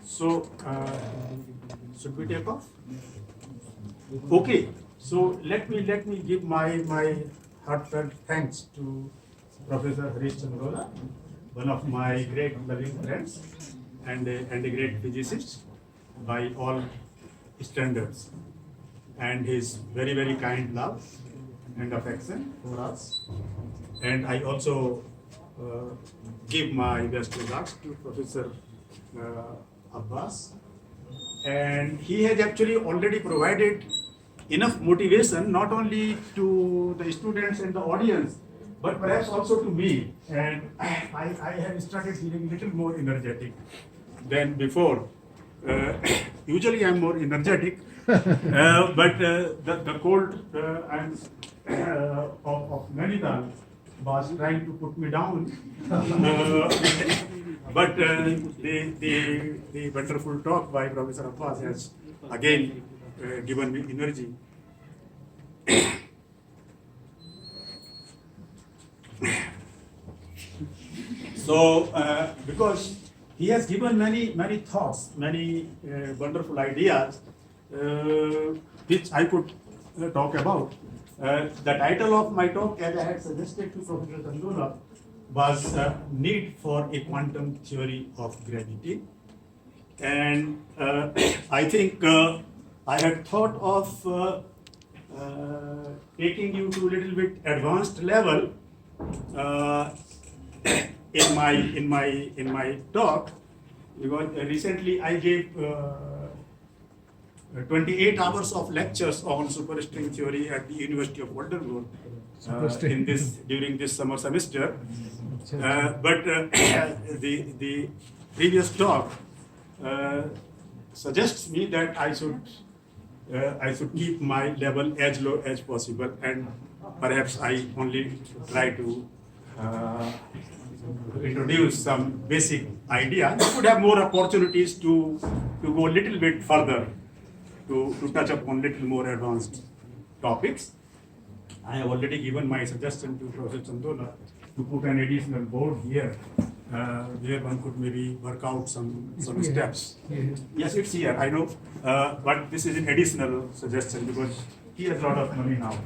So, should we take off? Okay. So let me give my heartfelt thanks to Professor Harish Chandrola, one of my great loving friends and a great physicist by all standards, and his very kind love and affection for us. And I also give my best regards to Professor Abbas, and he has actually already provided enough motivation not only to the students and the audience, but perhaps also to me. And I have started feeling little more energetic than before. Usually I'm more energetic, but the cold of Nainital was trying to put me down. But the wonderful talk by Professor Abbas has again given me energy. So, because he has given many thoughts, many wonderful ideas, which I could talk about. The title of my talk, as I had suggested to Professor Chandrola, was Need for a Quantum Theory of Gravity. And I think I had thought of taking you to a little bit advanced level in my talk, because recently I gave 28 hours of lectures on superstring theory at the University of Waterloo during this summer semester. But the previous talk suggests me that I should keep my level as low as possible, and perhaps I only try to introduce some basic idea. You could have more opportunities to go a little bit further, to touch upon little more advanced topics. I have already given my suggestion to Professor Chandrola to put an additional board here, where one could maybe work out some steps. Yes, it's here, I know, but this is an additional suggestion because he has a lot of money now.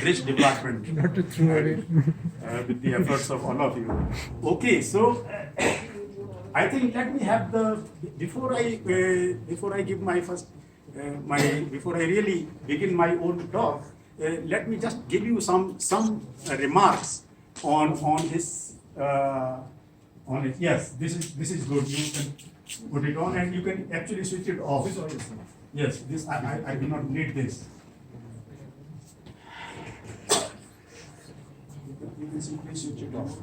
Rich department. Not to throw away. With the efforts of all of you. Okay, so I think let me have before I give my first before I really begin my own talk, let me just give you some remarks on his on it. Yes, this is good. You can put it on and you can actually switch it off. Yes, this I do not need this. You can simply switch it off.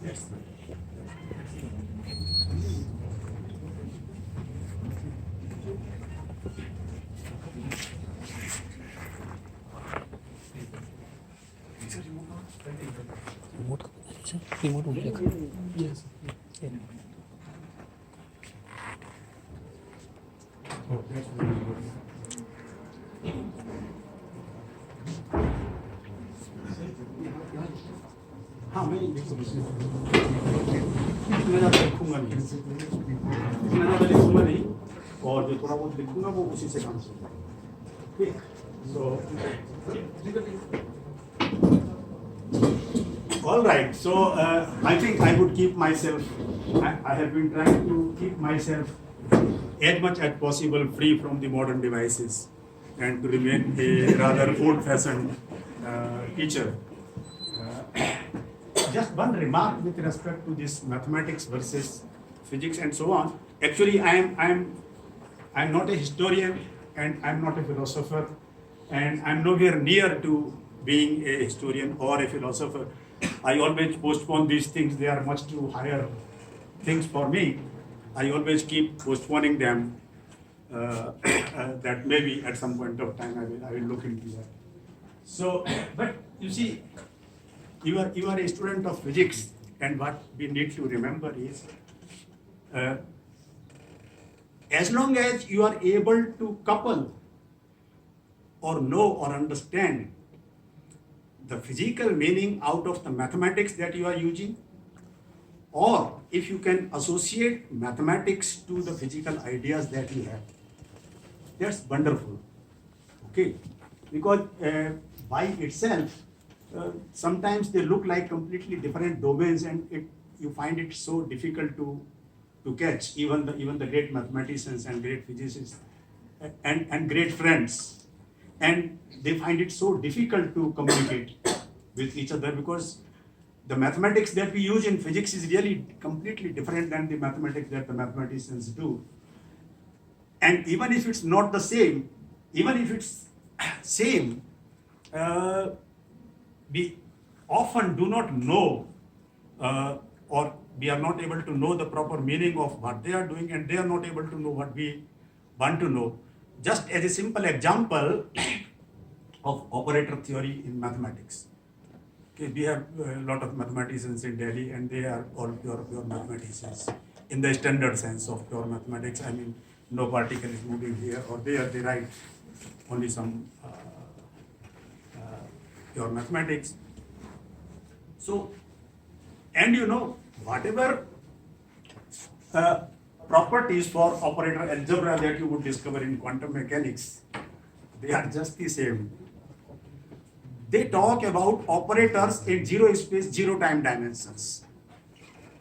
Yes. Remote हो गया Yes. Oh, that's really good. हाँ मैं इतना ज़्यादा लिखूंगा नहीं, और जो थोड़ा बहुत लिखूंगा वो उसी से काम चलेगा. ठीक. So all right. So I think I would keep myself. I have been trying to keep myself as much as possible free from the modern devices and to remain a rather old-fashioned teacher. Just one remark with respect to this mathematics versus physics and so on. Actually, I'm not a historian and I'm not a philosopher, and I'm nowhere near to being a historian or a philosopher. I always postpone these things. They are much too higher things for me. I always keep postponing them. That maybe at some point of time I will look into that. So, but you see, you are a student of physics, and what we need to remember is, uh, as long as you are able to couple or know or understand the physical meaning out of the mathematics that you are using, or if you can associate mathematics to the physical ideas that you have, that's wonderful. Okay, because by itself, sometimes they look like completely different domains, and you find it so difficult to catch even the great mathematicians and great physicists and great friends, and they find it so difficult to communicate with each other, because the mathematics that we use in physics is really completely different than the mathematics that the mathematicians do. And even if it's not the same, even if it's same, we often do not know, or we are not able to know the proper meaning of what they are doing, and they are not able to know what we want to know. Just as a simple example of operator theory in mathematics. Okay, we have a lot of mathematicians in Delhi, and they are all pure mathematicians in the standard sense of pure mathematics. I mean, no particle is moving here or there. They write only some pure mathematics. So, and you know, whatever properties for operator algebra that you would discover in quantum mechanics, they are just the same. They talk about operators in zero space, zero time dimensions.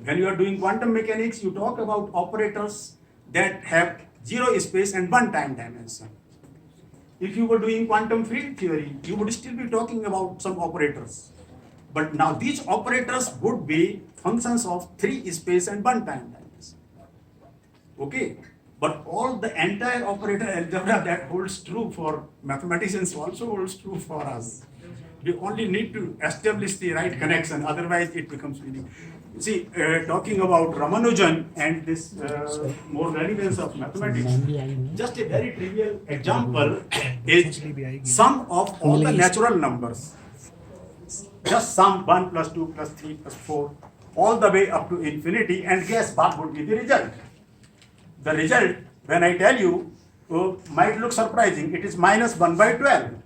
When you are doing quantum mechanics, you talk about operators that have zero space and one time dimension. If you were doing quantum field theory, you would still be talking about some operators. But now these operators would be functions of three space and one time dimension. Okay? But all the entire operator algebra that holds true for mathematicians also holds true for us. We only need to establish the right connection, otherwise it becomes meaning. See, talking about Ramanujan and this more relevance of mathematics, just a very trivial example is sum of all the natural numbers. Just sum 1 plus 2 plus 3 plus 4 all the way up to infinity, and guess what would be the result? The result, when I tell you, might look surprising. It is minus 1 by 12.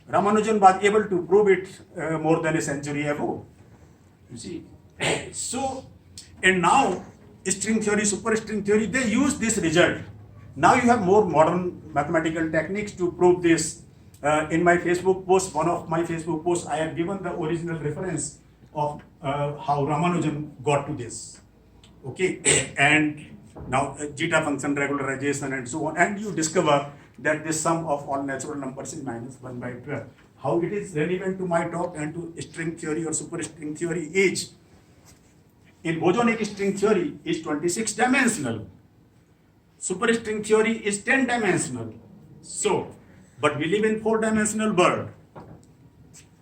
Ramanujan was able to prove it more than a century ago. You see. So, and now string theory, superstring theory, they use this result. Now you have more modern mathematical techniques to prove this. In my Facebook post, one of my Facebook posts, I have given the original reference of how Ramanujan got to this. Okay, and now zeta function regularization and so on, and you discover that the sum of all natural numbers is minus 1 by 12. How it is relevant to my talk and to string theory or superstring theory is, in bosonic string theory is 26 dimensional. Superstring theory is 10 dimensional. So, but we live in 4-dimensional world.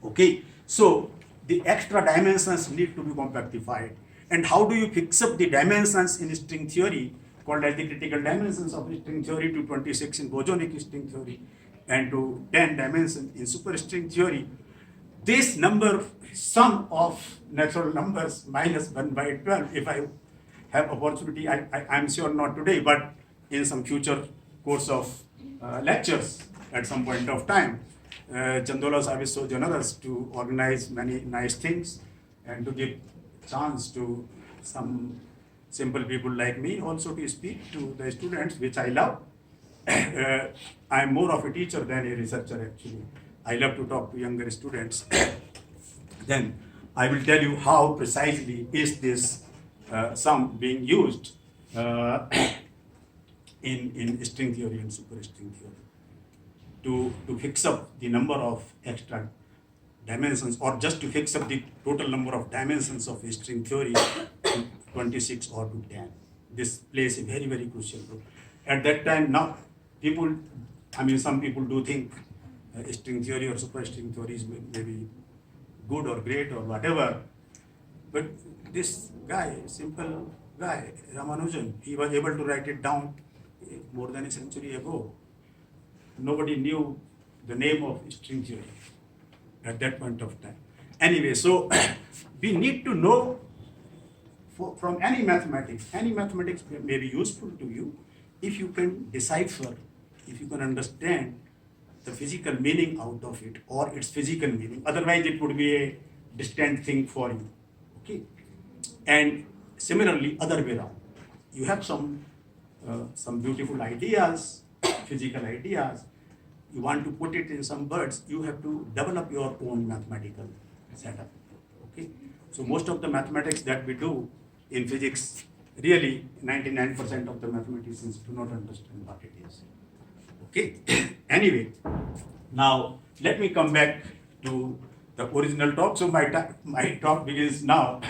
Okay, so the extra dimensions need to be compactified. And how do you fix up the dimensions in string theory, called as the critical dimensions of string theory, to 26 in bosonic string theory and to 10 dimensions in superstring theory? This number, sum of natural numbers minus 1 by 12, if I have opportunity, I'm sure not today, but in some future course of lectures at some point of time, Chandola Savisojo and others to organize many nice things and to give chance to some simple people like me also to speak to the students, which I love. I'm more of a teacher than a researcher actually. I love to talk to younger students. Then I will tell you how precisely is this sum being used in string theory and superstring theory to fix up the number of extra dimensions, or just to fix up the total number of dimensions of a string theory to 26 or to 10. This plays a very, very crucial role. At that time, now people, some people do think string theory or superstring theory is maybe good or great or whatever, but this guy, simple guy, Ramanujan, he was able to write it down more than a century ago. Nobody knew the name of string theory at that point of time. Anyway, so we need to know from any mathematics may be useful to you if you can decipher, if you can understand the physical meaning out of it or its physical meaning. Otherwise, it would be a distant thing for you. Okay. And similarly, other way around, you have some beautiful ideas, physical ideas. You want to put it in some words. You have to develop your own mathematical setup. Okay. So most of the mathematics that we do in physics, really 99% of the mathematicians do not understand what it is. Okay. Anyway, now let me come back to the original talk. So my talk begins now,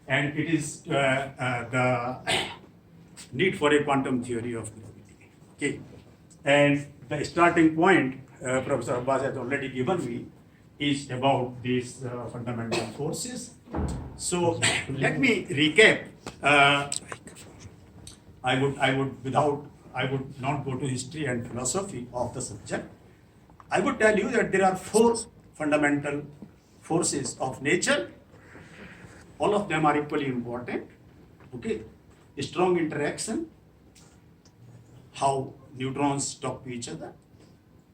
and it is the need for a quantum theory of gravity. Okay. And the starting point, Professor Abbas has already given me, is about these fundamental forces. So let me recap. I would not go to history and philosophy of the subject. I would tell you that there are 4 fundamental forces of nature. All of them are equally important. Okay, strong interaction, how neutrons talk to each other,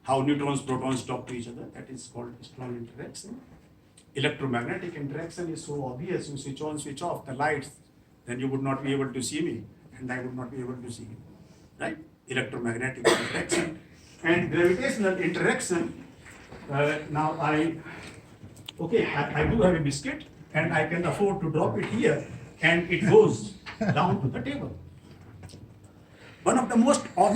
how neutrons, protons talk to each other, that is called strong interaction. Electromagnetic interaction is so obvious. You switch on, switch off the lights, then you would not be able to see me, and I would not be able to see you, right? Electromagnetic interaction and gravitational interaction. Now I do have a biscuit, and I can afford to drop it here, and it goes down to the table. One of the most obvious